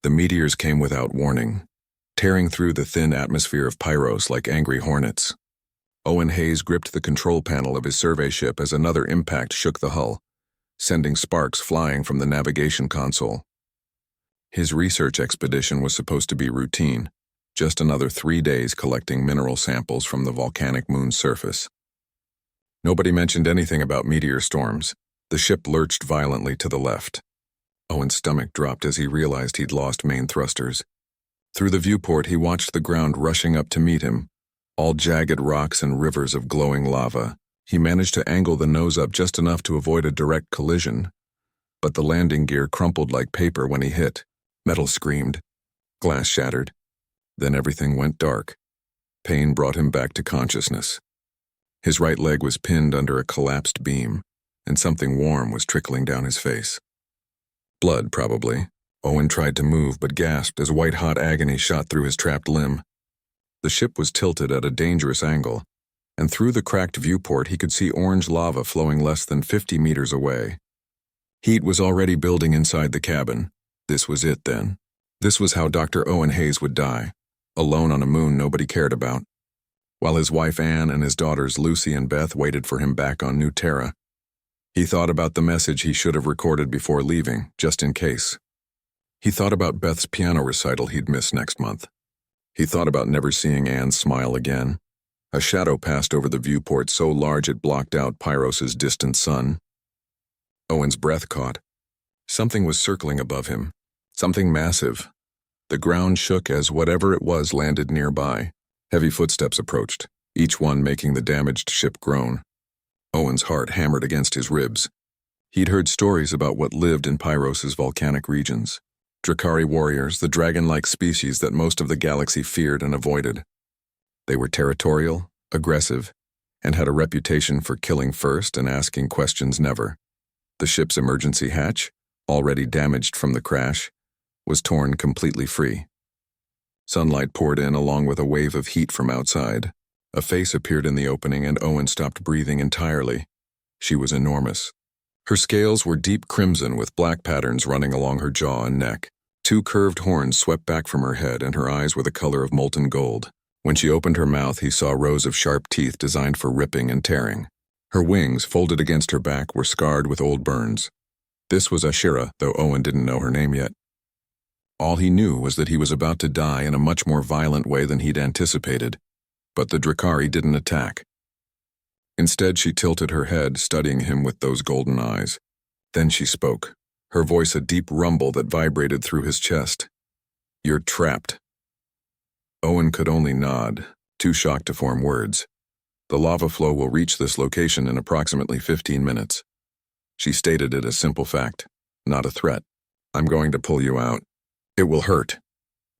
The meteors came without warning, tearing through the thin atmosphere of Pyros like angry hornets. Owen Hayes gripped the control panel of his survey ship as another impact shook the hull, sending sparks flying from the navigation console. His research expedition was supposed to be routine, just another 3 days collecting mineral samples from the volcanic moon's surface. Nobody mentioned anything about meteor storms. The ship lurched violently to the left. Owen's stomach dropped as he realized he'd lost main thrusters. Through the viewport, he watched the ground rushing up to meet him, all jagged rocks and rivers of glowing lava. He managed to angle the nose up just enough to avoid a direct collision, but the landing gear crumpled like paper when he hit. Metal screamed. Glass shattered. Then everything went dark. Pain brought him back to consciousness. His right leg was pinned under a collapsed beam, and something warm was trickling down his face. Blood, probably. Owen tried to move but gasped as white-hot agony shot through his trapped limb. The ship was tilted at a dangerous angle, and through the cracked viewport he could see orange lava flowing less than 50 meters away. Heat was already building inside the cabin. This was it, then. This was how Dr. Owen Hayes would die, alone on a moon nobody cared about, while his wife Anne and his daughters Lucy and Beth waited for him back on New Terra. He thought about the message he should have recorded before leaving, just in case. He thought about Beth's piano recital he'd miss next month. He thought about never seeing Anne smile again. A shadow passed over the viewport so large it blocked out Pyros' distant sun. Owen's breath caught. Something was circling above him. Something massive. The ground shook as whatever it was landed nearby. Heavy footsteps approached, each one making the damaged ship groan. Owen's heart hammered against his ribs. He'd heard stories about what lived in Pyros' volcanic regions. Drakari warriors, the dragon-like species that most of the galaxy feared and avoided. They were territorial, aggressive, and had a reputation for killing first and asking questions never. The ship's emergency hatch, already damaged from the crash, was torn completely free. Sunlight poured in along with a wave of heat from outside. A face appeared in the opening and Owen stopped breathing entirely. She was enormous. Her scales were deep crimson with black patterns running along her jaw and neck. 2 curved horns swept back from her head and her eyes were the color of molten gold. When she opened her mouth, he saw rows of sharp teeth designed for ripping and tearing. Her wings, folded against her back, were scarred with old burns. This was Ashira, though Owen didn't know her name yet. All he knew was that he was about to die in a much more violent way than he'd anticipated. But the Drakari didn't attack. Instead, she tilted her head, studying him with those golden eyes. Then she spoke, her voice a deep rumble that vibrated through his chest. "You're trapped." Owen could only nod, too shocked to form words. "The lava flow will reach this location in approximately 15 minutes. She stated it as simple fact, not a threat. "I'm going to pull you out. It will hurt."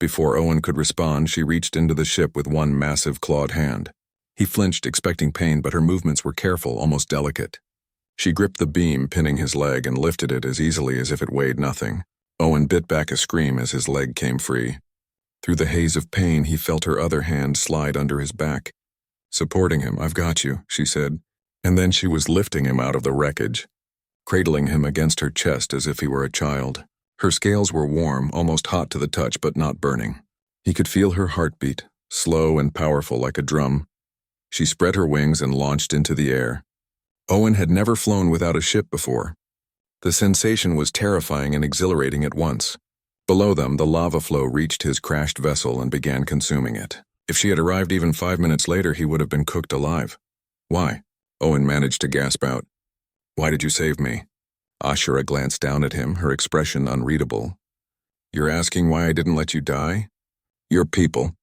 Before Owen could respond, she reached into the ship with one massive clawed hand. He flinched, expecting pain, but her movements were careful, almost delicate. She gripped the beam, pinning his leg, and lifted it as easily as if it weighed nothing. Owen bit back a scream as his leg came free. Through the haze of pain, he felt her other hand slide under his back. Supporting him, "I've got you," she said. And then she was lifting him out of the wreckage, cradling him against her chest as if he were a child. Her scales were warm, almost hot to the touch, but not burning. He could feel her heartbeat, slow and powerful like a drum. She spread her wings and launched into the air. Owen had never flown without a ship before. The sensation was terrifying and exhilarating at once. Below them, the lava flow reached his crashed vessel and began consuming it. If she had arrived even 5 minutes later, he would have been cooked alive. "Why?" Owen managed to gasp out. "Why did you save me?" Ashura glanced down at him, her expression unreadable. "You're asking why I didn't let you die? Your people.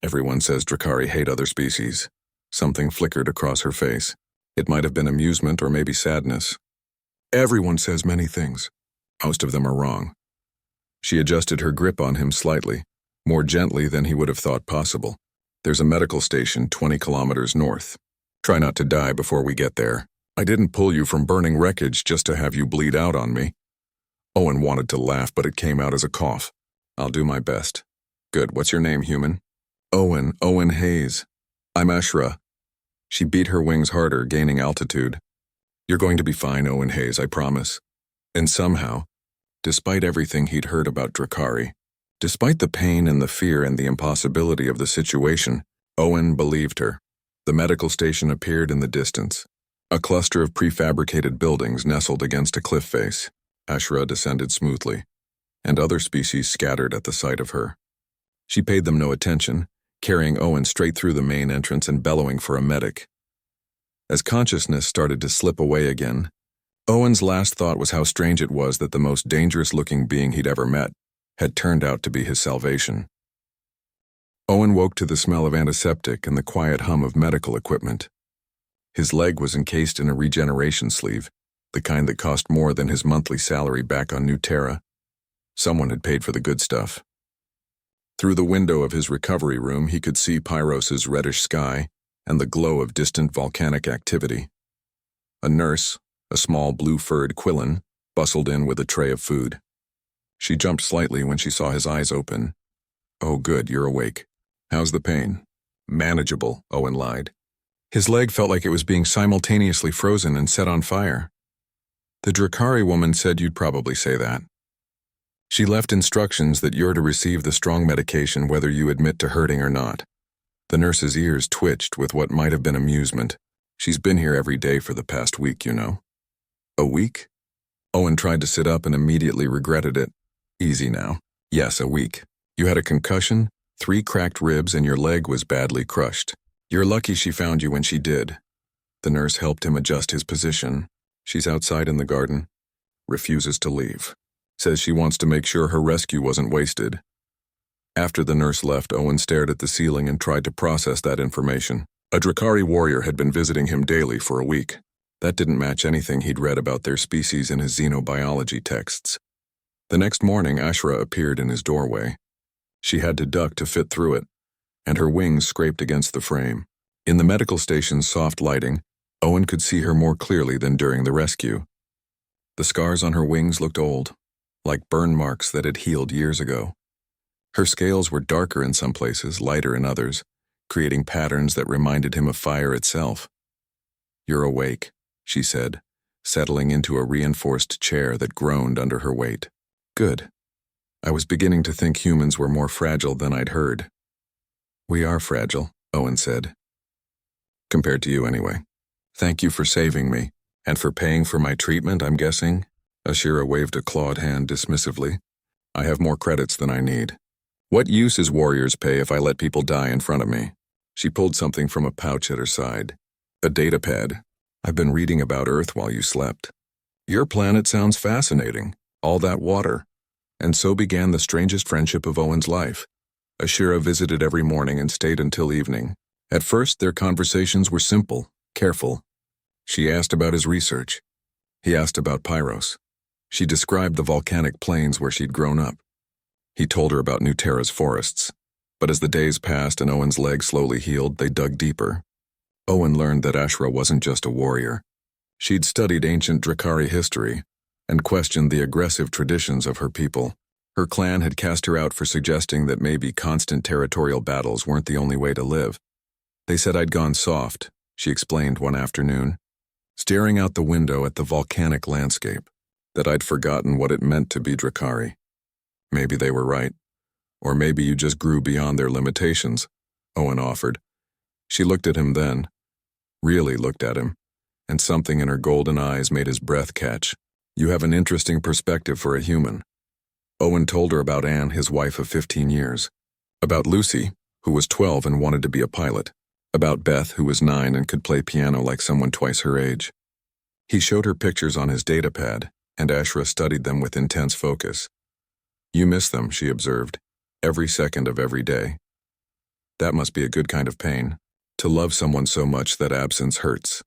Everyone says Drakari hate other species." Something flickered across her face. It might have been amusement or maybe sadness. "Everyone says many things. Most of them are wrong." She adjusted her grip on him slightly, more gently than he would have thought possible. "There's a medical station 20 kilometers north. Try not to die before we get there. I didn't pull you from burning wreckage just to have you bleed out on me." Owen wanted to laugh, but it came out as a cough. "I'll do my best." "Good. What's your name, human?" Owen Hayes. "I'm Ashra." She beat her wings harder, gaining altitude. "You're going to be fine, Owen Hayes, I promise." And somehow, despite everything he'd heard about Drakari, Despite the pain and the fear and the impossibility of the situation, Owen believed her. The medical station appeared in the distance. A cluster of prefabricated buildings nestled against a cliff face. Ashra descended smoothly, and other species scattered at the sight of her. She paid them no attention, carrying Owen straight through the main entrance and bellowing for a medic. As consciousness started to slip away again, Owen's last thought was how strange it was that the most dangerous-looking being he'd ever met had turned out to be his salvation. Owen woke to the smell of antiseptic and the quiet hum of medical equipment. His leg was encased in a regeneration sleeve, the kind that cost more than his monthly salary back on New Terra. Someone had paid for the good stuff. Through the window of his recovery room, he could see Pyros' reddish sky and the glow of distant volcanic activity. A nurse, a small blue-furred Quillen, bustled in with a tray of food. She jumped slightly when she saw his eyes open. "Oh good, you're awake. How's the pain?" "Manageable," Owen lied. His leg felt like it was being simultaneously frozen and set on fire. "The Drakari woman said you'd probably say that. She left instructions that you're to receive the strong medication whether you admit to hurting or not." The nurse's ears twitched with what might have been amusement. "She's been here every day for the past week, you know." "A week?" Owen tried to sit up and immediately regretted it. "Easy now. Yes, a week. You had a concussion, 3 cracked ribs, and your leg was badly crushed. You're lucky she found you when she did." The nurse helped him adjust his position. "She's outside in the garden. Refuses to leave. Says she wants to make sure her rescue wasn't wasted." After the nurse left, Owen stared at the ceiling and tried to process that information. A Drakari warrior had been visiting him daily for a week. That didn't match anything he'd read about their species in his xenobiology texts. The next morning, Ashra appeared in his doorway. She had to duck to fit through it, and her wings scraped against the frame. In the medical station's soft lighting, Owen could see her more clearly than during the rescue. The scars on her wings looked old, like burn marks that had healed years ago. Her scales were darker in some places, lighter in others, creating patterns that reminded him of fire itself. "You're awake," she said, settling into a reinforced chair that groaned under her weight. "Good. I was beginning to think humans were more fragile than I'd heard." "We are fragile," Owen said. "Compared to you, anyway. Thank you for saving me, and for paying for my treatment, I'm guessing?" Ashira waved a clawed hand dismissively. "I have more credits than I need. What use is warriors' pay if I let people die in front of me?" She pulled something from a pouch at her side. "A datapad. I've been reading about Earth while you slept. Your planet sounds fascinating. All that water." And so began the strangest friendship of Owen's life. Ashira visited every morning and stayed until evening. At first, their conversations were simple, careful. She asked about his research. He asked about Pyros. She described the volcanic plains where she'd grown up. He told her about New Terra's forests. But as the days passed and Owen's leg slowly healed, they dug deeper. Owen learned that Ashra wasn't just a warrior. She'd studied ancient Drakari history and questioned the aggressive traditions of her people. Her clan had cast her out for suggesting that maybe constant territorial battles weren't the only way to live. "They said I'd gone soft," she explained one afternoon, staring out the window at the volcanic landscape, "that I'd forgotten what it meant to be Drakari. Maybe they were right. Or maybe you just grew beyond their limitations," Owen offered. She looked at him then, really looked at him, and something in her golden eyes made his breath catch. "You have an interesting perspective for a human." Owen told her about Anne, his wife of 15 years. About Lucy, who was 12 and wanted to be a pilot. About Beth, who was 9 and could play piano like someone twice her age. He showed her pictures on his datapad, and Ashra studied them with intense focus. "You miss them," she observed, "every second of every day. That must be a good kind of pain, to love someone so much that absence hurts."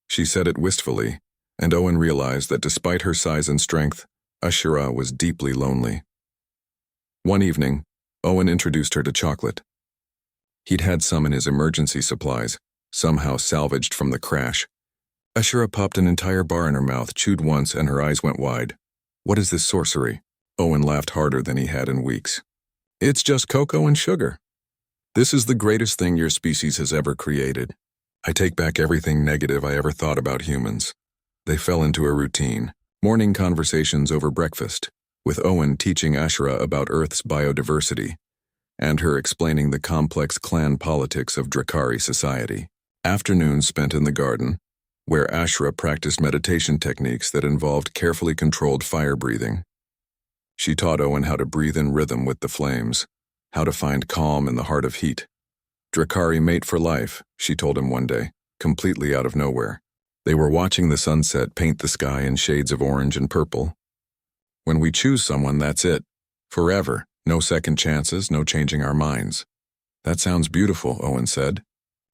She said it wistfully, and Owen realized that despite her size and strength, Ashira was deeply lonely. One evening, Owen introduced her to chocolate. He'd had some in his emergency supplies, somehow salvaged from the crash. Ashira popped an entire bar in her mouth, chewed once, and her eyes went wide. "What is this sorcery?" Owen laughed harder than he had in weeks. "It's just cocoa and sugar. This is the greatest thing your species has ever created. I take back everything negative I ever thought about humans." They fell into a routine. Morning conversations over breakfast. with Owen teaching Ashura about Earth's biodiversity, and her explaining the complex clan politics of Drakari society. Afternoons spent in the garden, where Ashura practiced meditation techniques that involved carefully controlled fire breathing. She taught Owen how to breathe in rhythm with the flames, how to find calm in the heart of heat. Drakari mate for life, she told him one day, completely out of nowhere. They were watching the sunset paint the sky in shades of orange and purple. When we choose someone, that's it. Forever. No second chances, no changing our minds. That sounds beautiful, Owen said.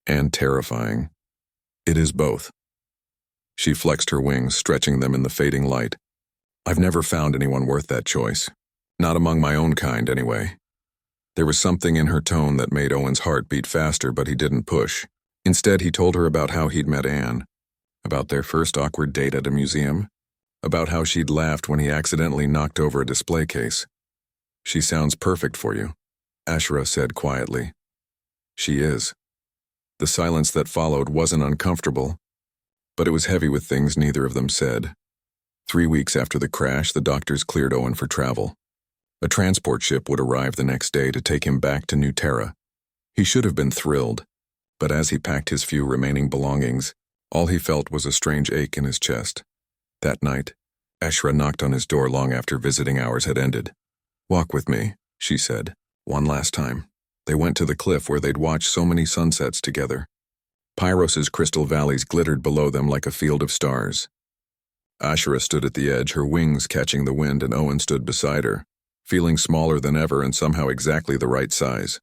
And terrifying. It is both. She flexed her wings, stretching them in the fading light. I've never found anyone worth that choice. Not among my own kind, anyway. There was something in her tone that made Owen's heart beat faster, but he didn't push. Instead, he told her about how he'd met Anne, about their first awkward date at a museum, about how she'd laughed when he accidentally knocked over a display case. She sounds perfect for you, Ashura said quietly. She is. The silence that followed wasn't uncomfortable, but it was heavy with things neither of them said. 3 weeks after the crash, the doctors cleared Owen for travel. A transport ship would arrive the next day to take him back to New Terra. He should have been thrilled, but as he packed his few remaining belongings, all he felt was a strange ache in his chest. That night, Ashura knocked on his door long after visiting hours had ended. Walk with me, she said, one last time. They went to the cliff where they'd watched so many sunsets together. Pyros' crystal valleys glittered below them like a field of stars. Ashura stood at the edge, her wings catching the wind, and Owen stood beside her, feeling smaller than ever and somehow exactly the right size.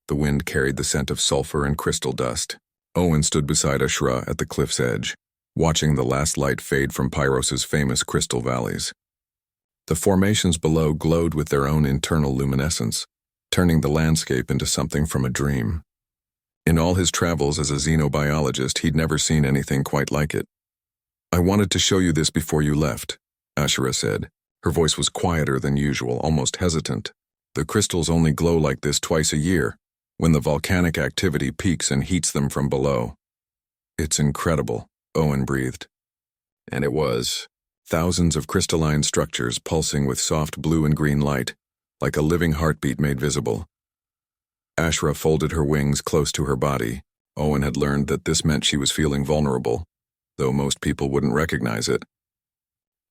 The wind carried the scent of sulfur and crystal dust. Owen stood beside Ashura at the cliff's edge, watching the last light fade from Pyros' famous crystal valleys. The formations below glowed with their own internal luminescence, turning the landscape into something from a dream. In all his travels as a xenobiologist, he'd never seen anything quite like it. I wanted to show you this before you left, Ashura said. Her voice was quieter than usual, almost hesitant. The crystals only glow like this twice a year, when the volcanic activity peaks and heats them from below. It's incredible, Owen breathed. And it was. Thousands of crystalline structures pulsing with soft blue and green light, like a living heartbeat made visible. Ashura folded her wings close to her body. Owen had learned that this meant she was feeling vulnerable, though most people wouldn't recognize it.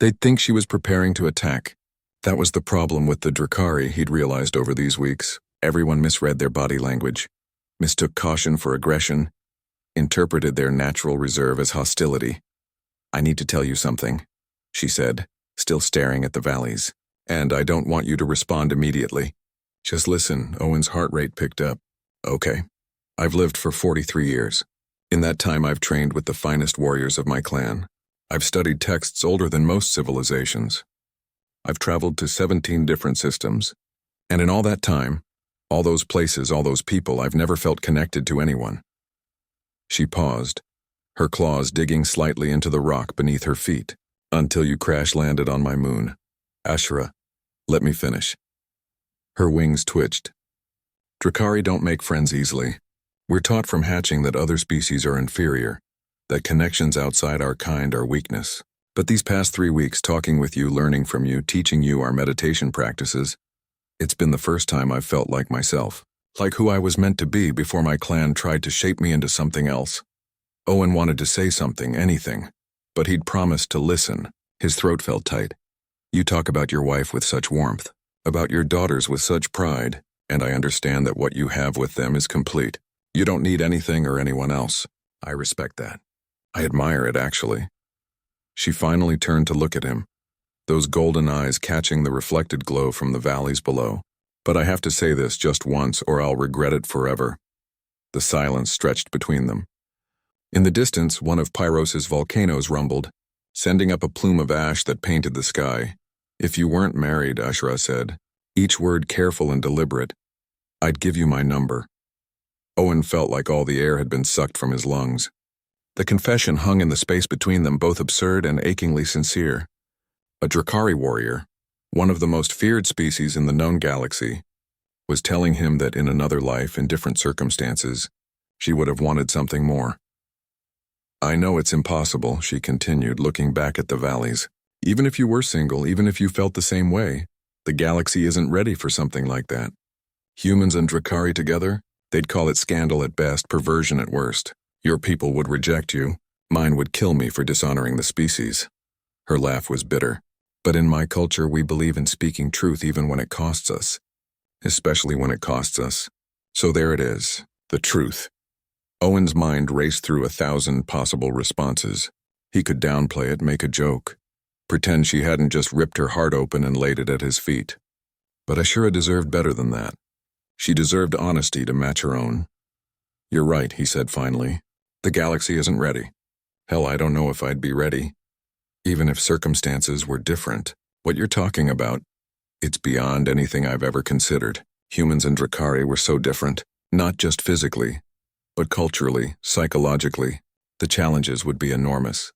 They'd think she was preparing to attack. That was the problem with the Drakari, he'd realized over these weeks. Everyone misread their body language, mistook caution for aggression, interpreted their natural reserve as hostility. I need to tell you something, she said, still staring at the valleys. And I don't want you to respond immediately. Just listen. Owen's heart rate picked up. Okay. I've lived for 43 years. In that time, I've trained with the finest warriors of my clan. I've studied texts older than most civilizations. I've traveled to 17 different systems. And in all that time, all those places, all those people, I've never felt connected to anyone. She paused, her claws digging slightly into the rock beneath her feet, until you crash-landed on my moon. Ashura, let me finish. Her wings twitched. Drakari don't make friends easily. We're taught from hatching that other species are inferior, that connections outside our kind are weakness. But these past 3 weeks talking with you, learning from you, teaching you our meditation practices, it's been the first time I've felt like myself, like who I was meant to be before my clan tried to shape me into something else. Owen wanted to say something, anything, but he'd promised to listen. His throat felt tight. You talk about your wife with such warmth, about your daughters with such pride, and I understand that what you have with them is complete. You don't need anything or anyone else. I respect that. I admire it, actually. She finally turned to look at him, those golden eyes catching the reflected glow from the valleys below. But I have to say this just once or I'll regret it forever. The silence stretched between them. In the distance, one of Pyros' volcanoes rumbled, sending up a plume of ash that painted the sky. If you weren't married, Ashura said, each word careful and deliberate, I'd give you my number. Owen felt like all the air had been sucked from his lungs. The confession hung in the space between them, both absurd and achingly sincere. A Drakari warrior, one of the most feared species in the known galaxy, was telling him that in another life, in different circumstances, she would have wanted something more. I know it's impossible, she continued, looking back at the valleys. Even if you were single, even if you felt the same way, the galaxy isn't ready for something like that. Humans and Drakari together, they'd call it scandal at best, perversion at worst. Your people would reject you. Mine would kill me for dishonoring the species. Her laugh was bitter. But in my culture, we believe in speaking truth even when it costs us. Especially when it costs us. So there it is, the truth. Owen's mind raced through 1,000 possible responses. He could downplay it, make a joke. Pretend she hadn't just ripped her heart open and laid it at his feet. But Ashura deserved better than that. She deserved honesty to match her own. You're right, he said finally. The galaxy isn't ready. Hell, I don't know if I'd be ready. Even if circumstances were different. What you're talking about, it's beyond anything I've ever considered. Humans and Drakari were so different, not just physically, but culturally, psychologically. The challenges would be enormous.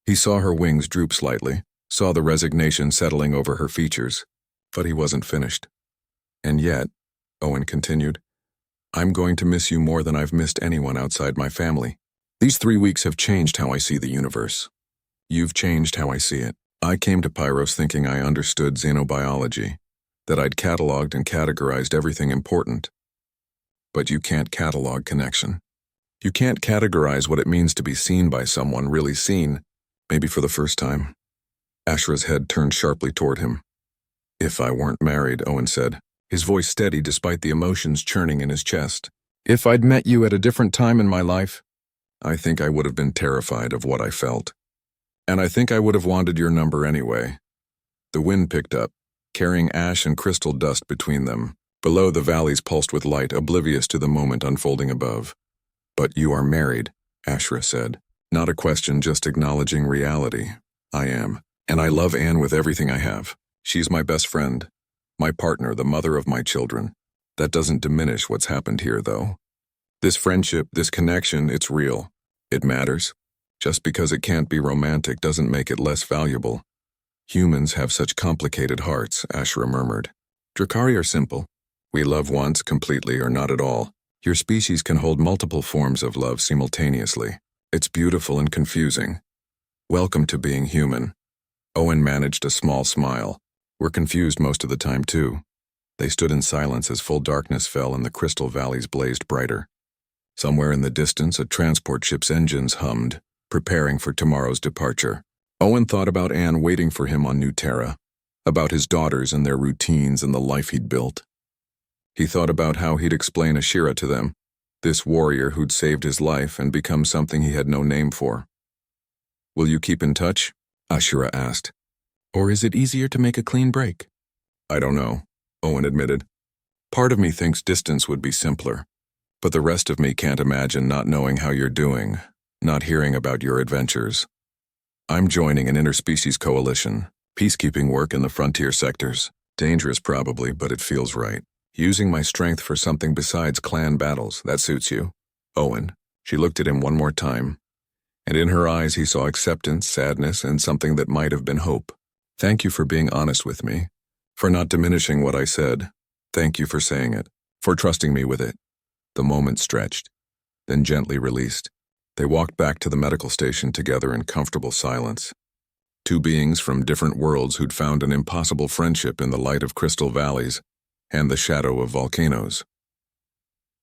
He saw her wings droop slightly, saw the resignation settling over her features, but he wasn't finished. And yet, Owen continued, I'm going to miss you more than I've missed anyone outside my family. These 3 weeks have changed how I see the universe. You've changed how I see it. I came to Pyros thinking I understood xenobiology, that I'd cataloged and categorized everything important. But you can't catalog connection. You can't categorize what it means to be seen by someone, really seen, maybe for the first time. Ashura's head turned sharply toward him. If I weren't married, Owen said, his voice steady despite the emotions churning in his chest. If I'd met you at a different time in my life, I think I would have been terrified of what I felt. And I think I would have wanted your number anyway. The wind picked up, carrying ash and crystal dust between them. Below, the valleys pulsed with light, oblivious to the moment unfolding above. But you are married, Ashura said. Not a question, just acknowledging reality. I am. And I love Anne with everything I have. She's my best friend, my partner, the mother of my children. That doesn't diminish what's happened here, though. This friendship, this connection, it's real. It matters. Just because it can't be romantic doesn't make it less valuable. Humans have such complicated hearts, Ashura murmured. Drakari are simple. We love once, completely, or not at all. Your species can hold multiple forms of love simultaneously. It's beautiful and confusing. Welcome to being human. Owen managed a small smile. We're confused most of the time, too. They stood in silence as full darkness fell and the crystal valleys blazed brighter. Somewhere in the distance, a transport ship's engines hummed, preparing for tomorrow's departure. Owen thought about Anne waiting for him on New Terra, about his daughters and their routines and the life he'd built. He thought about how he'd explain Ashura to them, this warrior who'd saved his life and become something he had no name for. Will you keep in touch? Ashura asked. Or is it easier to make a clean break? I don't know, Owen admitted. Part of me thinks distance would be simpler, but the rest of me can't imagine not knowing how you're doing, not hearing about your adventures. I'm joining an interspecies coalition, peacekeeping work in the frontier sectors. Dangerous probably, but it feels right. Using my strength for something besides clan battles, that suits you. Owen. She looked at him one more time, and in her eyes he saw acceptance, sadness, and something that might have been hope. Thank you for being honest with me, for not diminishing what I said. Thank you for saying it, for trusting me with it. The moment stretched, then gently released. They walked back to the medical station together in comfortable silence. Two beings from different worlds who'd found an impossible friendship in the light of crystal valleys and the shadow of volcanoes.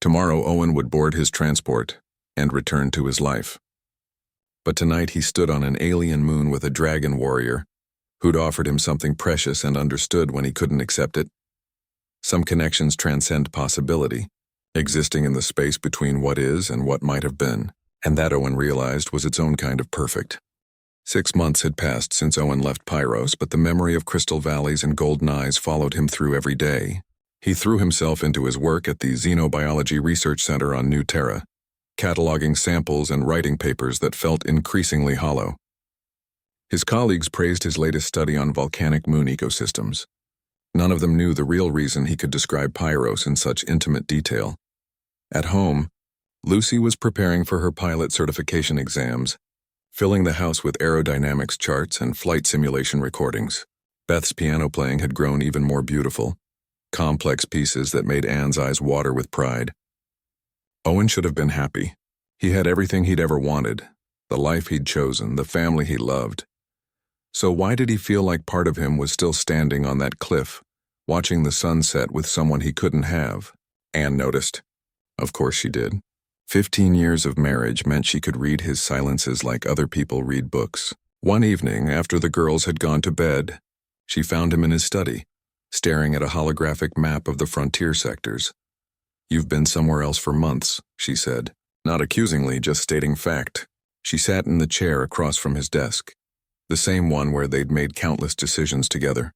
Tomorrow Owen would board his transport and return to his life. But tonight he stood on an alien moon with a dragon warrior who'd offered him something precious and understood when he couldn't accept it. Some connections transcend possibility, existing in the space between what is and what might have been, and that Owen realized was its own kind of perfect. 6 months had passed since Owen left Pyros, but the memory of crystal valleys and golden eyes followed him through every day. He threw himself into his work at the Xenobiology Research Center on New Terra, cataloging samples and writing papers that felt increasingly hollow. His colleagues praised his latest study on volcanic moon ecosystems. None of them knew the real reason he could describe Pyros in such intimate detail. At home, Lucy was preparing for her pilot certification exams, filling the house with aerodynamics charts and flight simulation recordings. Beth's piano playing had grown even more beautiful, complex pieces that made Anne's eyes water with pride. Owen should have been happy. He had everything he'd ever wanted, the life he'd chosen, the family he loved. So why did he feel like part of him was still standing on that cliff, watching the sunset with someone he couldn't have? Anne noticed. Of course she did. 15 years of marriage meant she could read his silences like other people read books. One evening, after the girls had gone to bed, she found him in his study, staring at a holographic map of the frontier sectors. "You've been somewhere else for months," she said, not accusingly, just stating fact. She sat in the chair across from his desk, the same one where they'd made countless decisions together.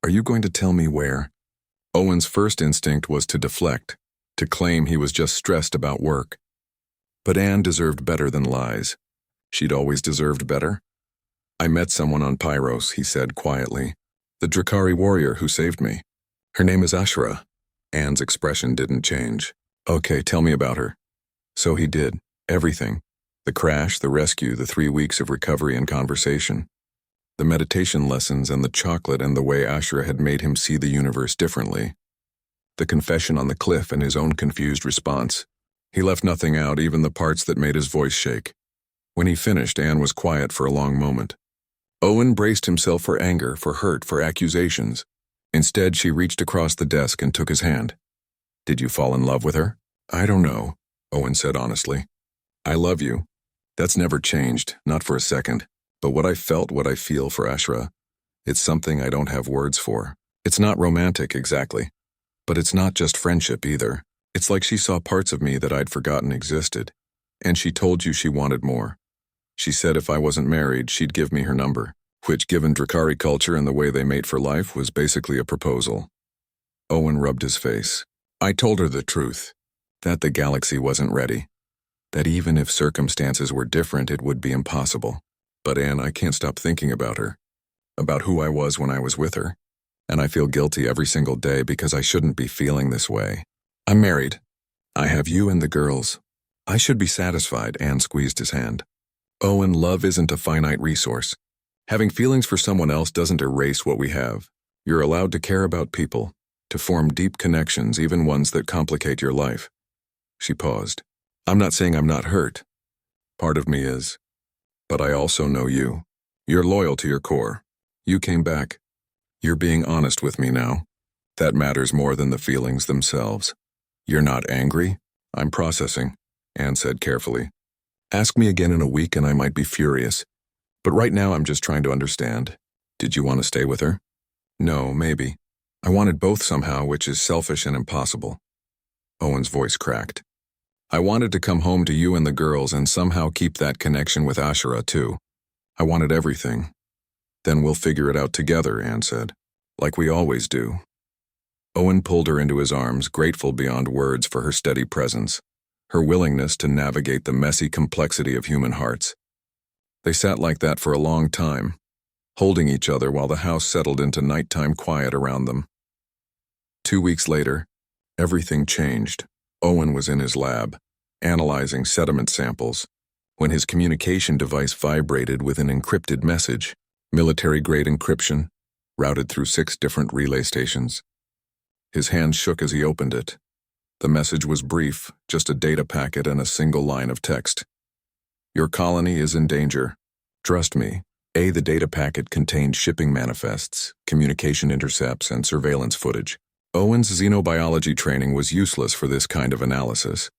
"Are you going to tell me where?" Owen's first instinct was to deflect, to claim he was just stressed about work. But Anne deserved better than lies. She'd always deserved better. "I met someone on Pyros," he said quietly. "The Drakari warrior who saved me. Her name is Ashura." Anne's expression didn't change. "Okay, tell me about her." So he did. Everything. The crash, the rescue, the 3 weeks of recovery and conversation. The meditation lessons and the chocolate and the way Ashura had made him see the universe differently. The confession on the cliff and his own confused response. He left nothing out, even the parts that made his voice shake. When he finished, Anne was quiet for a long moment. Owen braced himself for anger, for hurt, for accusations. Instead, she reached across the desk and took his hand. "Did you fall in love with her?" "I don't know," Owen said honestly. "I love you. That's never changed, not for a second. But what I felt, what I feel for Ashura, it's something I don't have words for. It's not romantic, exactly. But it's not just friendship either. It's like she saw parts of me that I'd forgotten existed. And she told you she wanted more. She said if I wasn't married, she'd give me her number, which, given Drakari culture and the way they mate for life, was basically a proposal." Owen rubbed his face. "I told her the truth, that the galaxy wasn't ready, that even if circumstances were different, it would be impossible. But Anne, I can't stop thinking about her, about who I was when I was with her. And I feel guilty every single day because I shouldn't be feeling this way. I'm married. I have you and the girls. I should be satisfied." Anne squeezed his hand. "Owen, love isn't a finite resource. Having feelings for someone else doesn't erase what we have. You're allowed to care about people, to form deep connections, even ones that complicate your life." She paused. "I'm not saying I'm not hurt. Part of me is. But I also know you. You're loyal to your core. You came back. You're being honest with me now. That matters more than the feelings themselves. You're not angry?" "I'm processing," Anne said carefully. "Ask me again in a week and I might be furious. But right now I'm just trying to understand. Did you want to stay with her?" "No, maybe. I wanted both somehow, which is selfish and impossible." Owen's voice cracked. "I wanted to come home to you and the girls and somehow keep that connection with Ashura too. I wanted everything. Then we'll figure it out together," Anne said. "Like we always do." Owen pulled her into his arms, grateful beyond words for her steady presence, her willingness to navigate the messy complexity of human hearts. They sat like that for a long time, holding each other while the house settled into nighttime quiet around them. 2 weeks later, everything changed. Owen was in his lab, analyzing sediment samples, when his communication device vibrated with an encrypted message. Military-grade encryption, routed through 6 different relay stations. His hand shook as he opened it. The message was brief, just a data packet and a single line of text. "Your colony is in danger. Trust me." The data packet contained shipping manifests, communication intercepts, and surveillance footage. Owen's xenobiology training was useless for this kind of analysis,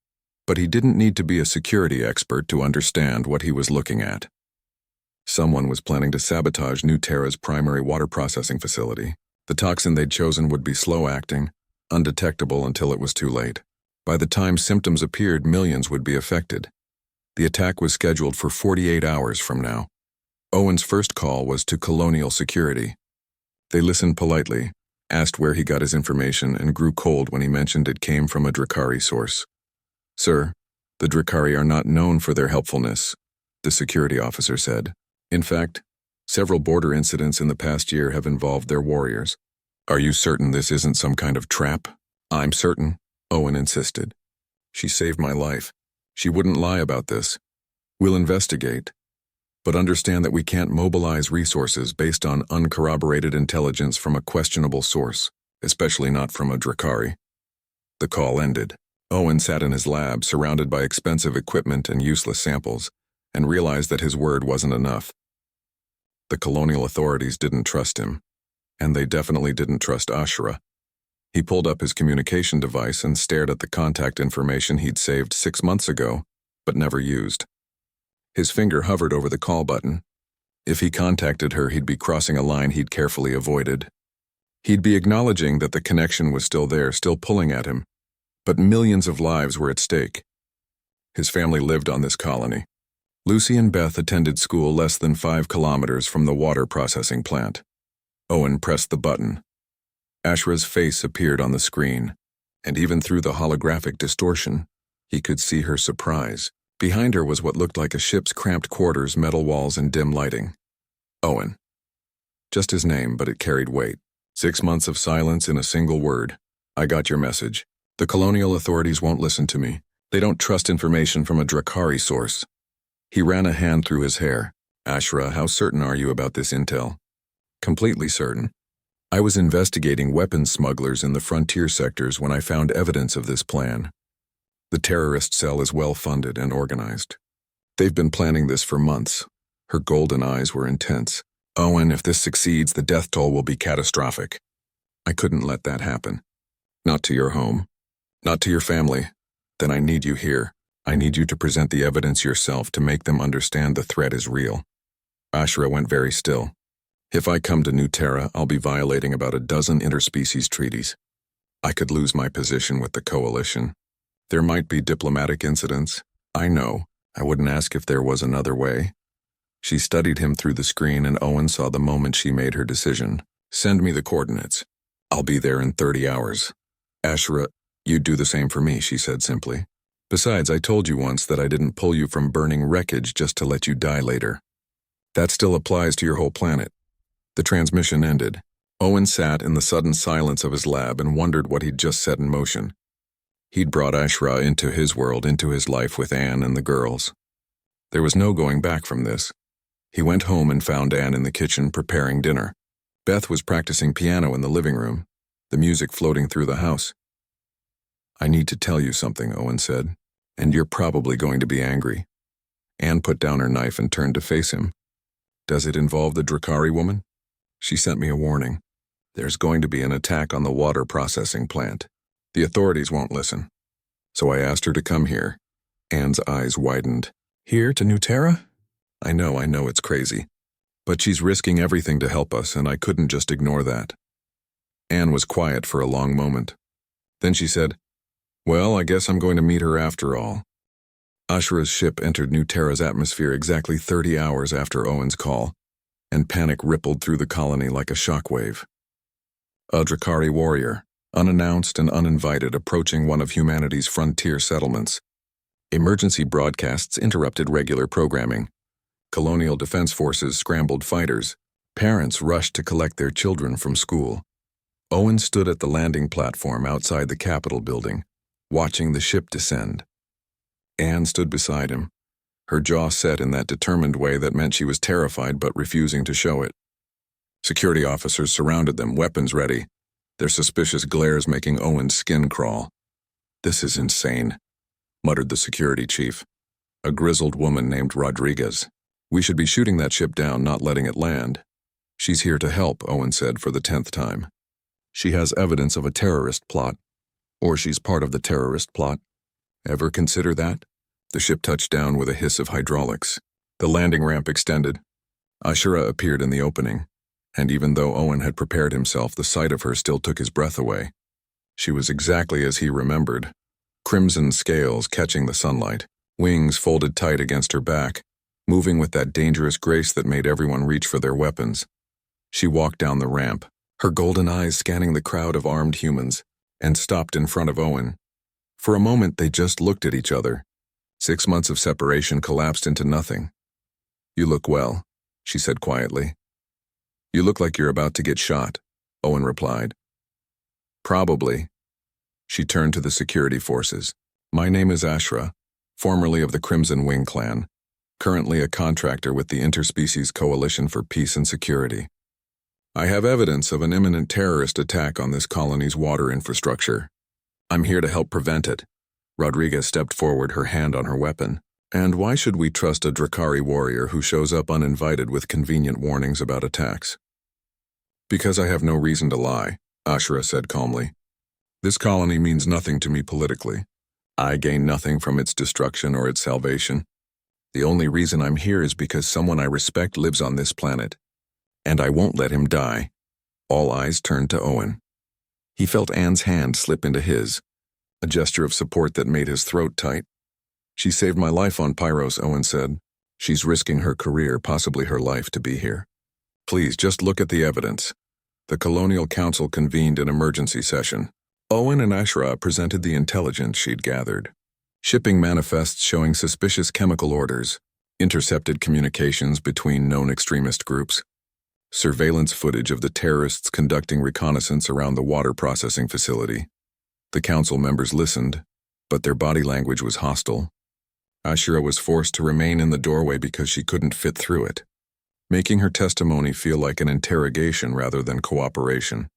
but he didn't need to be a security expert to understand what he was looking at. Someone was planning to sabotage New Terra's primary water processing facility. The toxin they'd chosen would be slow-acting, undetectable until it was too late. By the time symptoms appeared, millions would be affected. The attack was scheduled for 48 hours from now. Owen's first call was to Colonial Security. They listened politely, asked where he got his information, and grew cold when he mentioned it came from a Drakari source. "Sir, the Drakari are not known for their helpfulness," the security officer said. "In fact, several border incidents in the past year have involved their warriors." "Are you certain this isn't some kind of trap?" "I'm certain," Owen insisted. "She saved my life. She wouldn't lie about this. We'll investigate. But understand that we can't mobilize resources based on uncorroborated intelligence from a questionable source, especially not from a Drakari." The call ended. Owen sat in his lab, surrounded by expensive equipment and useless samples, and realized that his word wasn't enough. The colonial authorities didn't trust him, and they definitely didn't trust Ashura. He pulled up his communication device and stared at the contact information he'd saved 6 months ago, but never used. His finger hovered over the call button. If he contacted her, he'd be crossing a line he'd carefully avoided. He'd be acknowledging that the connection was still there, still pulling at him, but millions of lives were at stake. His family lived on this colony. Lucy and Beth attended school less than 5 kilometers from the water processing plant. Owen pressed the button. Ashura's face appeared on the screen, and even through the holographic distortion, he could see her surprise. Behind her was what looked like a ship's cramped quarters, metal walls, and dim lighting. Owen. Just his name, but it carried weight. 6 months of silence in a single word. I got your message. The colonial authorities won't listen to me. They don't trust information from a Drakari source. He ran a hand through his hair. Ashura, how certain are you about this intel? Completely certain. I was investigating weapons smugglers in the frontier sectors when I found evidence of this plan. The terrorist cell is well funded and organized. They've been planning this for months. Her golden eyes were intense. Owen, if this succeeds, the death toll will be catastrophic. I couldn't let that happen. Not to your home. Not to your family. Then I need you here. I need you to present the evidence yourself to make them understand the threat is real. Ashura went very still. If I come to New Terra, I'll be violating about a dozen interspecies treaties. I could lose my position with the coalition. There might be diplomatic incidents. I know. I wouldn't ask if there was another way. She studied him through the screen, and Owen saw the moment she made her decision. Send me the coordinates. I'll be there in 30 hours. Ashura, you'd do the same for me, she said simply. Besides, I told you once that I didn't pull you from burning wreckage just to let you die later. That still applies to your whole planet. The transmission ended. Owen sat in the sudden silence of his lab and wondered what he'd just set in motion. He'd brought Ashura into his world, into his life with Anne and the girls. There was no going back from this. He went home and found Anne in the kitchen preparing dinner. Beth was practicing piano in the living room, the music floating through the house. I need to tell you something, Owen said, and you're probably going to be angry. Anne put down her knife and turned to face him. Does it involve the Drakari woman? She sent me a warning. There's going to be an attack on the water processing plant. The authorities won't listen. So I asked her to come here. Anne's eyes widened. Here to New Terra? I know it's crazy. But she's risking everything to help us, and I couldn't just ignore that. Anne was quiet for a long moment. Then she said, Well, I guess I'm going to meet her after all. Ashura's ship entered New Terra's atmosphere exactly 30 hours after Owen's call, and panic rippled through the colony like a shockwave. A Drakari warrior, unannounced and uninvited, approaching one of humanity's frontier settlements. Emergency broadcasts interrupted regular programming. Colonial defense forces scrambled fighters. Parents rushed to collect their children from school. Owen stood at the landing platform outside the Capitol building, watching the ship descend. Anne stood beside him, her jaw set in that determined way that meant she was terrified but refusing to show it. Security officers surrounded them, weapons ready, their suspicious glares making Owen's skin crawl. This is insane, muttered the security chief, a grizzled woman named Rodriguez. We should be shooting that ship down, not letting it land. She's here to help, Owen said for the 10th time. She has evidence of a terrorist plot, or she's part of the terrorist plot. Ever consider that? The ship touched down with a hiss of hydraulics. The landing ramp extended. Ashura appeared in the opening, and even though Owen had prepared himself, the sight of her still took his breath away. She was exactly as he remembered, crimson scales catching the sunlight, wings folded tight against her back, moving with that dangerous grace that made everyone reach for their weapons. She walked down the ramp, her golden eyes scanning the crowd of armed humans, and stopped in front of Owen. For a moment, they just looked at each other. 6 months of separation collapsed into nothing. You look well, she said quietly. You look like you're about to get shot, Owen replied. Probably. She turned to the security forces. My name is Ashura, formerly of the Crimson Wing clan, currently a contractor with the Interspecies Coalition for Peace and Security. I have evidence of an imminent terrorist attack on this colony's water infrastructure. I'm here to help prevent it. Rodriguez stepped forward, her hand on her weapon. And why should we trust a Drakari warrior who shows up uninvited with convenient warnings about attacks? Because I have no reason to lie, Ashura said calmly. This colony means nothing to me politically. I gain nothing from its destruction or its salvation. The only reason I'm here is because someone I respect lives on this planet, and I won't let him die. All eyes turned to Owen. He felt Anne's hand slip into his, a gesture of support that made his throat tight. She saved my life on Pyros, Owen said. She's risking her career, possibly her life, to be here. Please, just look at the evidence. The Colonial Council convened an emergency session. Owen and Ashura presented the intelligence she'd gathered. Shipping manifests showing suspicious chemical orders, intercepted communications between known extremist groups, surveillance footage of the terrorists conducting reconnaissance around the water processing facility. The council members listened, but their body language was hostile. Ashura was forced to remain in the doorway because she couldn't fit through it, making her testimony feel like an interrogation rather than cooperation.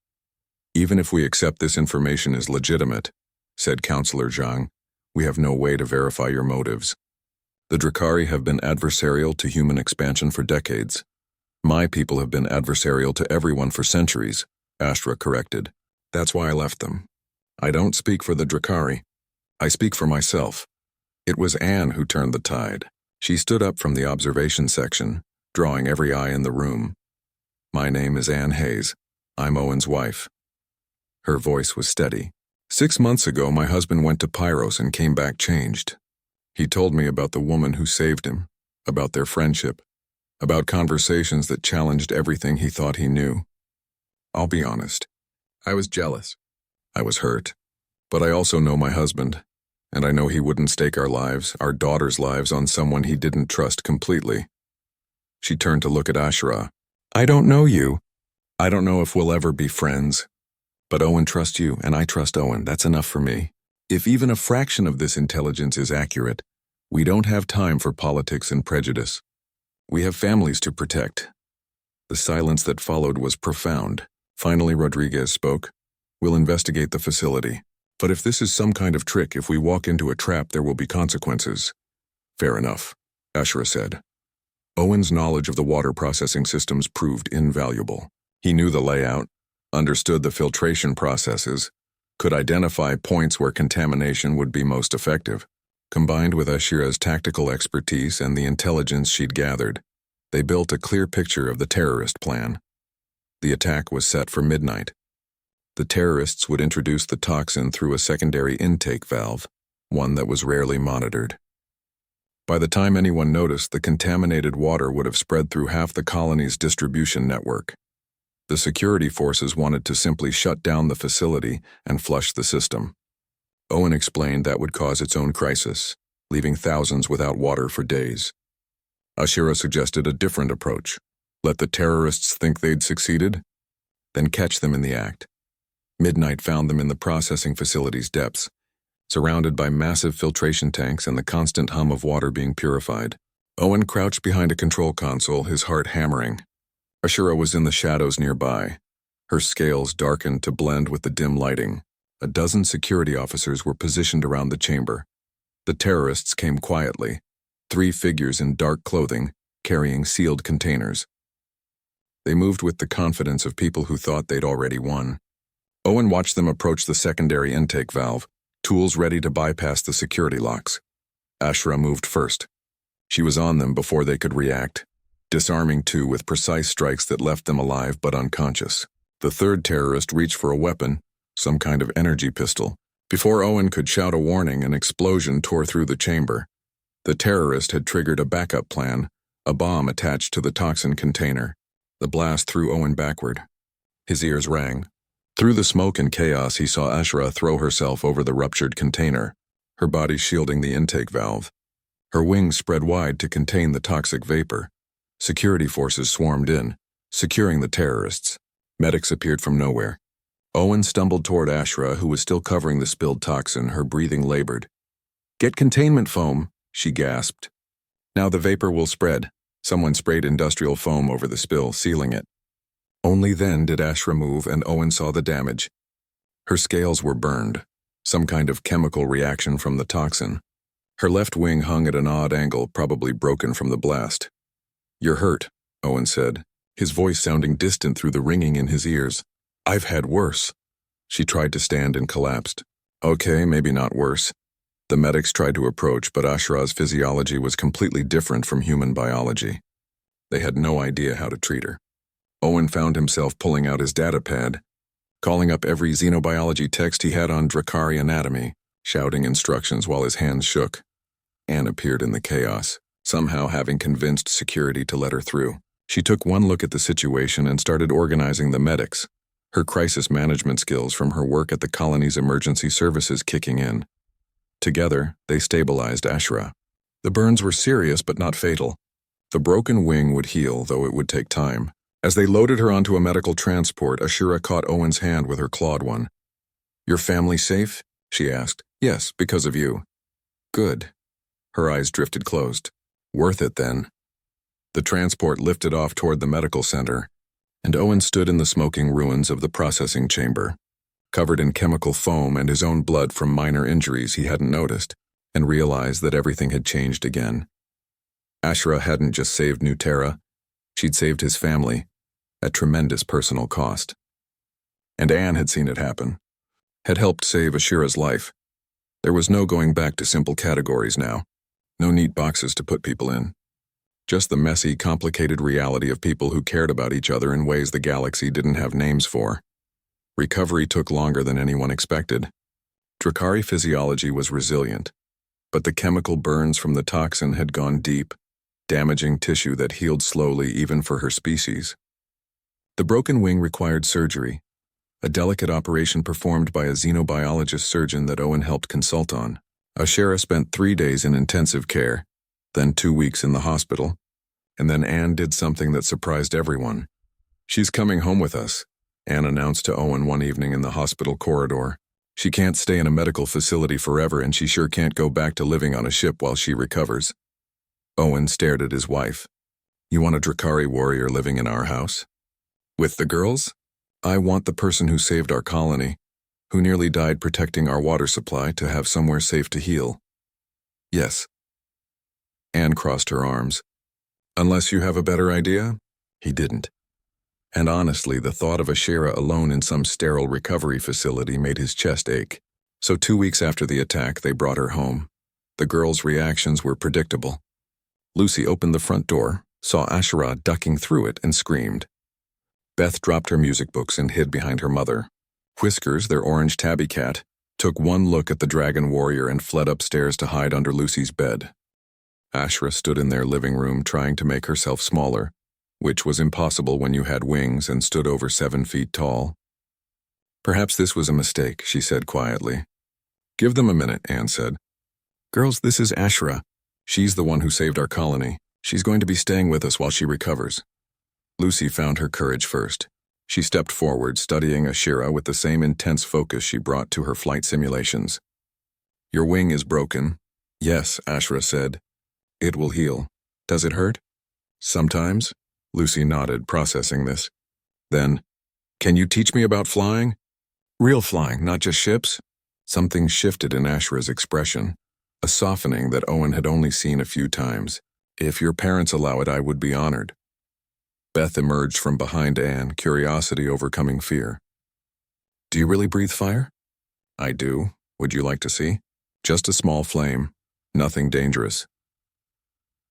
Even if we accept this information is legitimate, said Counselor Zhang, we have no way to verify your motives. The Drakari have been adversarial to human expansion for decades. My people have been adversarial to everyone for centuries, Ashura corrected. That's why I left them. I don't speak for the Drakari. I speak for myself. It was Anne who turned the tide. She stood up from the observation section, drawing every eye in the room. My name is Anne Hayes. I'm Owen's wife. Her voice was steady. 6 months ago, my husband went to Pyros and came back changed. He told me about the woman who saved him, about their friendship, about conversations that challenged everything he thought he knew. I'll be honest. I was jealous. I was hurt. But I also know my husband, and I know he wouldn't stake our lives, our daughters' lives, on someone he didn't trust completely. She turned to look at Ashura. I don't know you. I don't know if we'll ever be friends. But Owen trusts you, and I trust Owen. That's enough for me. If even a fraction of this intelligence is accurate, we don't have time for politics and prejudice. We have families to protect. The silence that followed was profound. Finally, Rodriguez spoke. We'll investigate the facility. But if this is some kind of trick, if we walk into a trap, there will be consequences. Fair enough, Ashura said. Owen's knowledge of the water processing systems proved invaluable. He knew the layout, understood the filtration processes, could identify points where contamination would be most effective. Combined with Ashura's tactical expertise and the intelligence she'd gathered, they built a clear picture of the terrorist plan. The attack was set for midnight. The terrorists would introduce the toxin through a secondary intake valve, one that was rarely monitored. By the time anyone noticed, the contaminated water would have spread through half the colony's distribution network. The security forces wanted to simply shut down the facility and flush the system. Owen explained that would cause its own crisis, leaving thousands without water for days. Ashura suggested a different approach. Let the terrorists think they'd succeeded, then catch them in the act. Midnight found them in the processing facility's depths, surrounded by massive filtration tanks and the constant hum of water being purified. Owen crouched behind a control console, his heart hammering. Ashura was in the shadows nearby. Her scales darkened to blend with the dim lighting. A dozen security officers were positioned around the chamber. The terrorists came quietly, 3 figures in dark clothing, carrying sealed containers. They moved with the confidence of people who thought they'd already won. Owen watched them approach the secondary intake valve, tools ready to bypass the security locks. Ashura moved first. She was on them before they could react, disarming 2 with precise strikes that left them alive but unconscious. The third terrorist reached for a weapon, some kind of energy pistol. Before Owen could shout a warning, an explosion tore through the chamber. The terrorist had triggered a backup plan, a bomb attached to the toxin container. The blast threw Owen backward. His ears rang. Through the smoke and chaos, he saw Ashura throw herself over the ruptured container, her body shielding the intake valve. Her wings spread wide to contain the toxic vapor. Security forces swarmed in, securing the terrorists. Medics appeared from nowhere. Owen stumbled toward Ashura, who was still covering the spilled toxin, her breathing labored. Get containment foam, she gasped. Now the vapor will spread. Someone sprayed industrial foam over the spill, sealing it. Only then did Ashura move, and Owen saw the damage. Her scales were burned, some kind of chemical reaction from the toxin. Her left wing hung at an odd angle, probably broken from the blast. "You're hurt," Owen said, his voice sounding distant through the ringing in his ears. "I've had worse." She tried to stand and collapsed. "Okay, maybe not worse." The medics tried to approach, but Ashura's physiology was completely different from human biology. They had no idea how to treat her. Owen found himself pulling out his datapad, calling up every xenobiology text he had on Drakari anatomy, shouting instructions while his hands shook. Anne appeared in the chaos, somehow having convinced security to let her through. She took one look at the situation and started organizing the medics, her crisis management skills from her work at the colony's emergency services kicking in. Together, they stabilized Ashura. The burns were serious but not fatal. The broken wing would heal, though it would take time. As they loaded her onto a medical transport, Ashura caught Owen's hand with her clawed one. "Your family safe?" she asked. "Yes, because of you." "Good." Her eyes drifted closed. "Worth it, then." The transport lifted off toward the medical center, and Owen stood in the smoking ruins of the processing chamber, covered in chemical foam and his own blood from minor injuries he hadn't noticed, and realized that everything had changed again. Ashura hadn't just saved New Terra, she'd saved his family, at tremendous personal cost. And Anne had seen it happen, had helped save Ashura's life. There was no going back to simple categories now, no neat boxes to put people in. Just the messy, complicated reality of people who cared about each other in ways the galaxy didn't have names for. Recovery took longer than anyone expected. Drakari physiology was resilient, but the chemical burns from the toxin had gone deep, damaging tissue that healed slowly even for her species. The broken wing required surgery, a delicate operation performed by a xenobiologist surgeon that Owen helped consult on. Ashura spent 3 days in intensive care, then 2 weeks in the hospital, and then Anne did something that surprised everyone. "She's coming home with us," Anne announced to Owen one evening in the hospital corridor. "She can't stay in a medical facility forever, and she sure can't go back to living on a ship while she recovers." Owen stared at his wife. "You want a Drakari warrior living in our house? With the girls? I want the person who saved our colony, who nearly died protecting our water supply, to have somewhere safe to heal." "Yes." Anne crossed her arms. "Unless you have a better idea?" He didn't. And honestly, the thought of Ashura alone in some sterile recovery facility made his chest ache. So 2 weeks after the attack, they brought her home. The girls' reactions were predictable. Lucy opened the front door, saw Ashura ducking through it, and screamed. Beth dropped her music books and hid behind her mother. Whiskers, their orange tabby cat, took one look at the dragon warrior and fled upstairs to hide under Lucy's bed. Ashura stood in their living room trying to make herself smaller, which was impossible when you had wings and stood over 7 feet tall. "Perhaps this was a mistake," she said quietly. "Give them a minute," Anne said. "Girls, this is Ashura. She's the one who saved our colony. She's going to be staying with us while she recovers." Lucy found her courage first. She stepped forward, studying Ashura with the same intense focus she brought to her flight simulations. "Your wing is broken." "Yes," Ashura said. "It will heal. Does it hurt?" "Sometimes." Lucy nodded, processing this. Then, "Can you teach me about flying? Real flying, not just ships?" Something shifted in Ashura's expression, a softening that Owen had only seen a few times. "If your parents allow it, I would be honored." Beth emerged from behind Anne, curiosity overcoming fear. "Do you really breathe fire?" "I do. Would you like to see?" "Just a small flame. Nothing dangerous."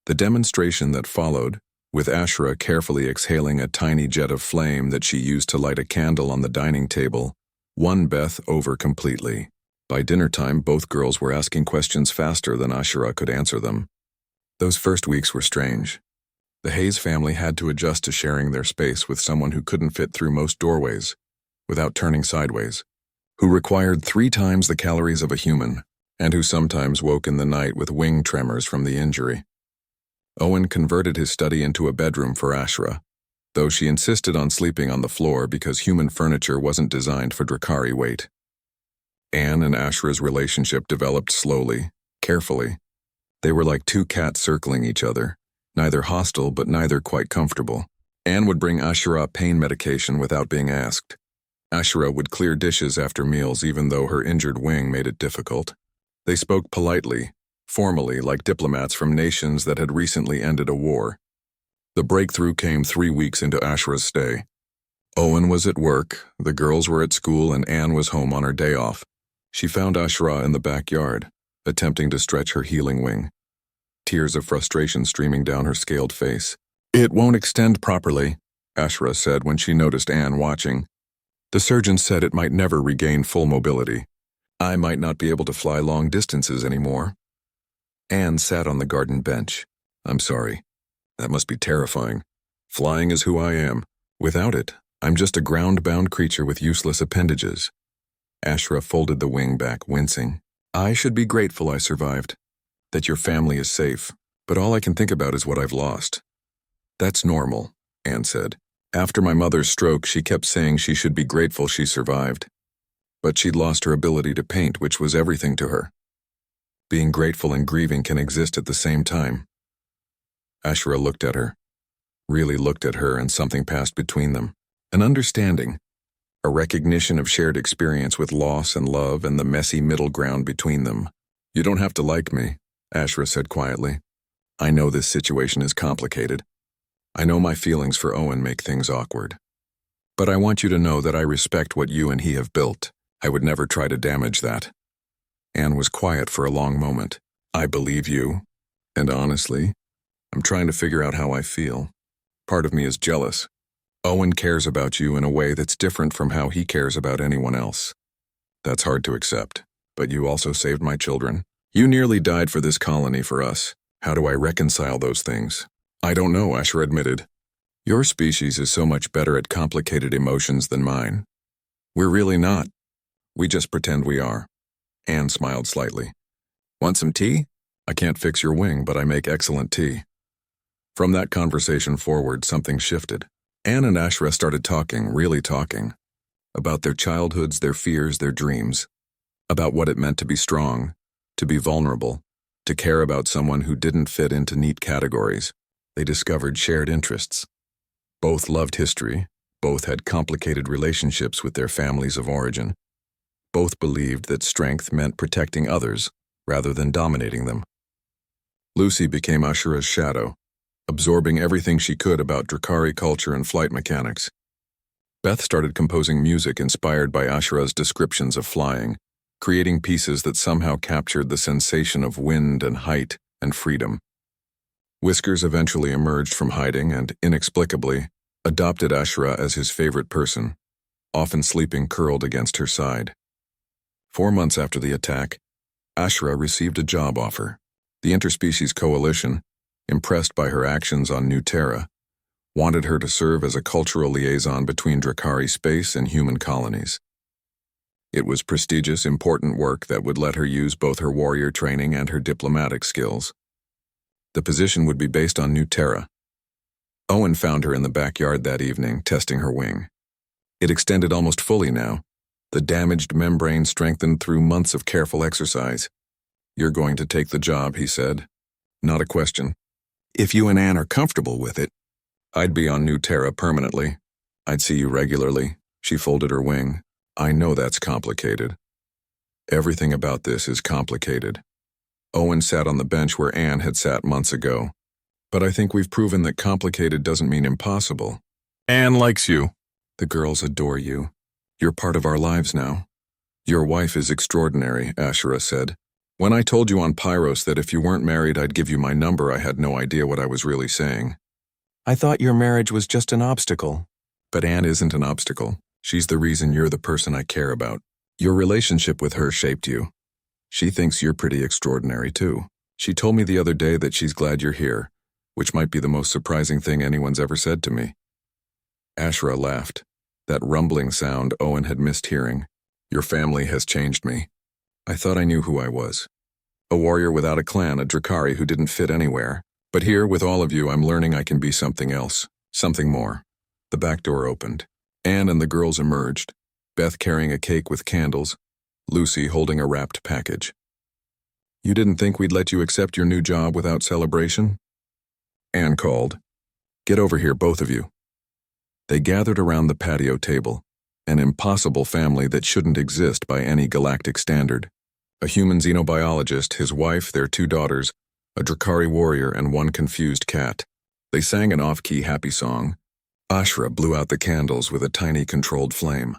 The demonstration that followed, with Ashura carefully exhaling a tiny jet of flame that she used to light a candle on the dining table, won Beth over completely. By dinner time, both girls were asking questions faster than Ashura could answer them. Those first weeks were strange. The Hayes family had to adjust to sharing their space with someone who couldn't fit through most doorways, without turning sideways, who required 3 times the calories of a human, and who sometimes woke in the night with wing tremors from the injury. Owen converted his study into a bedroom for Ashura, though she insisted on sleeping on the floor because human furniture wasn't designed for Drakari weight. Anne and Ashura's relationship developed slowly, carefully. They were like 2 cats circling each other, neither hostile but neither quite comfortable. Anne would bring Ashura pain medication without being asked. Ashura would clear dishes after meals even though her injured wing made it difficult. They spoke politely, formally like diplomats from nations that had recently ended a war. The breakthrough came 3 weeks into Ashra's stay. Owen was at work, the girls were at school, and Anne was home on her day off. She found Ashra in the backyard, attempting to stretch her healing wing. Tears of frustration streaming down her scaled face. "It won't extend properly," Ashra said when she noticed Anne watching. "The surgeon said it might never regain full mobility. I might not be able to fly long distances anymore." Anne sat on the garden bench. "I'm sorry. That must be terrifying. Flying is who I am. Without it, I'm just a ground-bound creature with useless appendages." Ashra folded the wing back, wincing. "I should be grateful I survived, that your family is safe, but all I can think about is what I've lost." "That's normal," Anne said. "After my mother's stroke, she kept saying she should be grateful she survived. But she'd lost her ability to paint, which was everything to her. Being grateful and grieving can exist at the same time." Ashra looked at her, really looked at her, and something passed between them. An understanding, a recognition of shared experience with loss and love and the messy middle ground between them. "You don't have to like me," Ashra said quietly. "I know this situation is complicated. I know my feelings for Owen make things awkward. But I want you to know that I respect what you and he have built. I would never try to damage that." Anne was quiet for a long moment. "I believe you. And honestly, I'm trying to figure out how I feel. Part of me is jealous. Owen cares about you in a way that's different from how he cares about anyone else. That's hard to accept. But you also saved my children. You nearly died for this colony for us. How do I reconcile those things?" "I don't know," Ashra admitted. "Your species is so much better at complicated emotions than mine. We're really not. We just pretend we are." Anne smiled slightly. "Want some tea? I can't fix your wing, but I make excellent tea." From that conversation forward, something shifted. Anne and Ashra started talking, really talking, about their childhoods, their fears, their dreams, about what it meant to be strong, to be vulnerable, to care about someone who didn't fit into neat categories. They discovered shared interests. Both loved history, both had complicated relationships with their families of origin. Both believed that strength meant protecting others rather than dominating them. Lucy became Ashura's shadow, absorbing everything she could about Drakari culture and flight mechanics. Beth started composing music inspired by Ashura's descriptions of flying, creating pieces that somehow captured the sensation of wind and height and freedom. Whiskers eventually emerged from hiding and, inexplicably, adopted Ashura as his favorite person, often sleeping curled against her side. 4 months after the attack, Ashura received a job offer. The Interspecies Coalition, impressed by her actions on New Terra, wanted her to serve as a cultural liaison between Drakari space and human colonies. It was prestigious, important work that would let her use both her warrior training and her diplomatic skills. The position would be based on New Terra. Owen found her in the backyard that evening, testing her wing. It extended almost fully now, the damaged membrane strengthened through months of careful exercise. "You're going to take the job," he said. "Not a question. If you and Anne are comfortable with it, I'd be on New Terra permanently. I'd see you regularly." She folded her wing. "I know that's complicated. Everything about this is complicated." Owen sat on the bench where Anne had sat months ago. "But I think we've proven that complicated doesn't mean impossible. Anne likes you. The girls adore you. You're part of our lives now." "Your wife is extraordinary," Ashura said. "When I told you on Pyros that if you weren't married I'd give you my number, I had no idea what I was really saying." "I thought your marriage was just an obstacle." "But Anne isn't an obstacle. She's the reason you're the person I care about. Your relationship with her shaped you. She thinks you're pretty extraordinary too. She told me the other day that she's glad you're here, which might be the most surprising thing anyone's ever said to me." Ashura laughed, that rumbling sound Owen had missed hearing. "Your family has changed me. I thought I knew who I was. A warrior without a clan, a Drakari who didn't fit anywhere. But here, with all of you, I'm learning I can be something else, something more." The back door opened. Anne and the girls emerged, Beth carrying a cake with candles, Lucy holding a wrapped package. "You didn't think we'd let you accept your new job without celebration?" Anne called. "Get over here, both of you." They gathered around the patio table, an impossible family that shouldn't exist by any galactic standard. A human xenobiologist, his wife, their 2 daughters, a Drakari warrior, and 1 confused cat. They sang an off-key happy song. Ashra blew out the candles with a tiny controlled flame.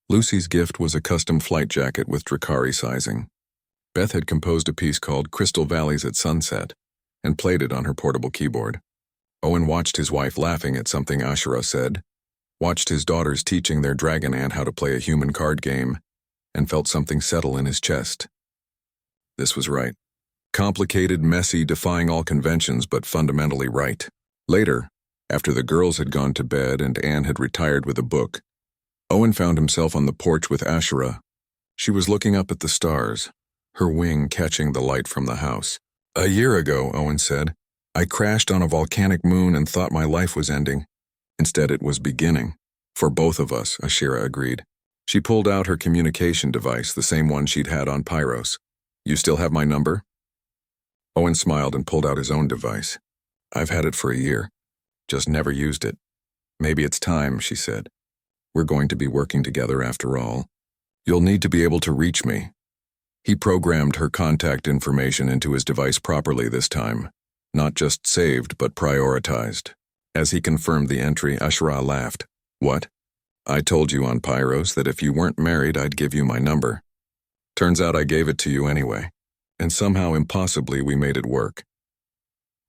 Lucy's gift was a custom flight jacket with Drakari sizing. Beth had composed a piece called Crystal Valleys at Sunset and played it on her portable keyboard. Owen watched his wife laughing at something Ashra said, watched his daughters teaching their dragon ant how to play a human card game, and felt something settle in his chest. This was right. Complicated, messy, defying all conventions, but fundamentally right. Later, after the girls had gone to bed and Anne had retired with a book, Owen found himself on the porch with Ashura. She was looking up at the stars, her wing catching the light from the house. "A year ago," Owen said, "I crashed on a volcanic moon and thought my life was ending. Instead, it was beginning. For both of us," Ashira agreed. She pulled out her communication device, the same one she'd had on Pyros. "You still have my number?" Owen smiled and pulled out his own device. "I've had it for a year. Just never used it." "Maybe it's time," she said. "We're going to be working together after all. You'll need to be able to reach me." He programmed her contact information into his device properly this time, not just saved but prioritized. As he confirmed the entry, Ashra laughed. "What? I told you on Pyros that if you weren't married I'd give you my number. Turns out I gave it to you anyway, and somehow impossibly we made it work."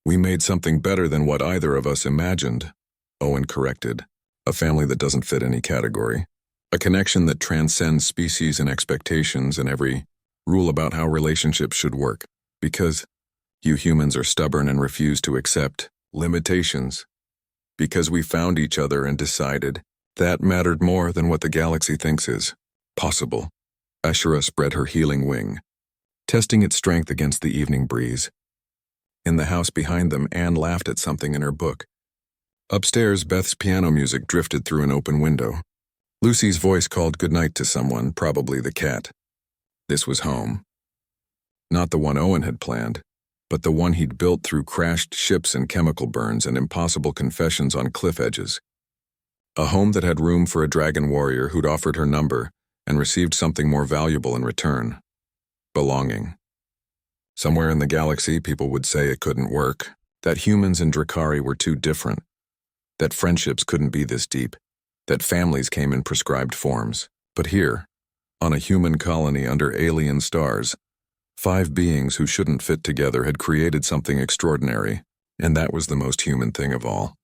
"We made something better than what either of us imagined," Owen corrected. "A family that doesn't fit any category. A connection that transcends species and expectations and every rule about how relationships should work. Because you humans are stubborn and refuse to accept limitations. Because we found each other and decided that mattered more than what the galaxy thinks is possible." Ashura spread her healing wing, testing its strength against the evening breeze. In the house behind them, Anne laughed at something in her book. Upstairs, Beth's piano music drifted through an open window. Lucy's voice called goodnight to someone, probably the cat. This was home. Not the one Owen had planned, but the one he'd built through crashed ships and chemical burns and impossible confessions on cliff edges. A home that had room for a dragon warrior who'd offered her number and received something more valuable in return. Belonging. Somewhere in the galaxy, people would say it couldn't work, that humans and Drakari were too different, that friendships couldn't be this deep, that families came in prescribed forms. But here, on a human colony under alien stars, 5 beings who shouldn't fit together had created something extraordinary, and that was the most human thing of all.